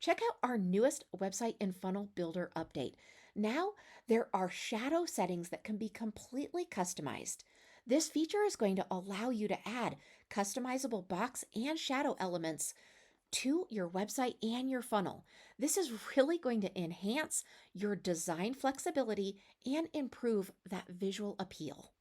Check out our newest website and funnel builder update. Now, there are shadow settings that can be completely customized. This feature is going to allow you to add customizable box and shadow elements to your website and your funnel. This is really going to enhance your design flexibility and improve that visual appeal.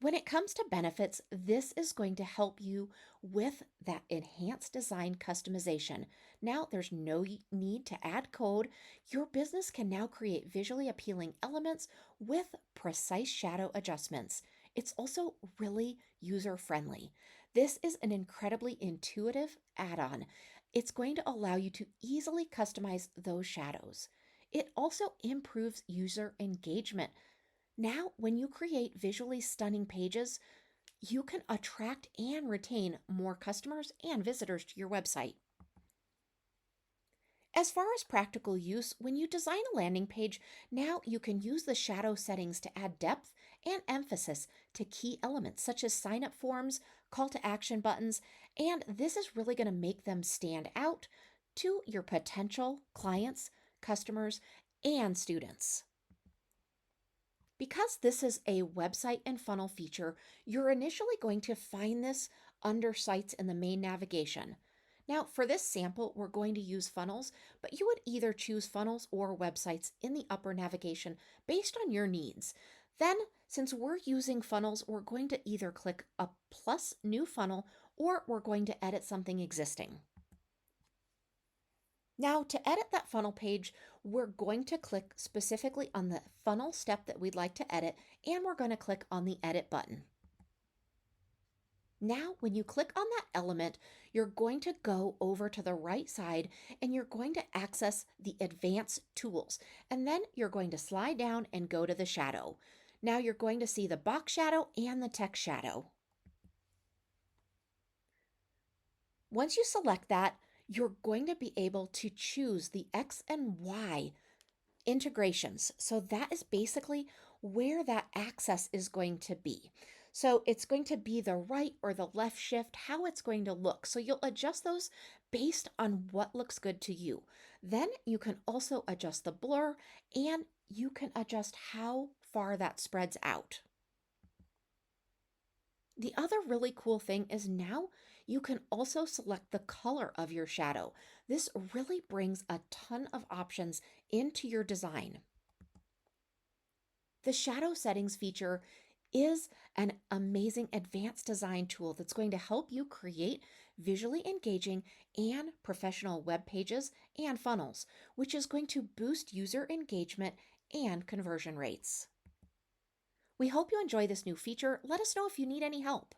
When it comes to benefits, this is going to help you with that enhanced design customization. Now, there's no need to add code. Your business can now create visually appealing elements with precise shadow adjustments. It's also really user friendly. This is an incredibly intuitive add on. It's going to allow you to easily customize those shadows. It also improves user engagement. Now, when you create visually stunning pages, you can attract and retain more customers and visitors to your website. As far as practical use, when you design a landing page, now you can use the shadow settings to add depth and emphasis to key elements such as sign up forms, call to action buttons, and this is really going to make them stand out to your potential clients, customers, and students. Because this is a website and funnel feature, you're initially going to find this under sites in the main navigation. Now, for this sample, we're going to use funnels, but you would either choose funnels or websites in the upper navigation based on your needs. Then, since we're using funnels, we're going to either click a plus new funnel or we're going to edit something existing. Now, to edit that funnel page, we're going to click specifically on the funnel step that we'd like to edit, and we're going to click on the edit button. Now, when you click on that element, you're going to go over to the right side and you're going to access the advanced tools. And then you're going to slide down and go to the shadow. Now you're going to see the box shadow and the text shadow. Once you select that, you're going to be able to choose the X and Y integrations. So that is basically where that access is going to be. So it's going to be the right or the left shift, how it's going to look. So you'll adjust those based on what looks good to you. Then you can also adjust the blur and you can adjust how far that spreads out. The other really cool thing is now you can also select the color of your shadow. This really brings a ton of options into your design. The shadow settings feature is an amazing advanced design tool that's going to help you create visually engaging and professional web pages and funnels, which is going to boost user engagement and conversion rates. We hope you enjoy this new feature. Let us know if you need any help.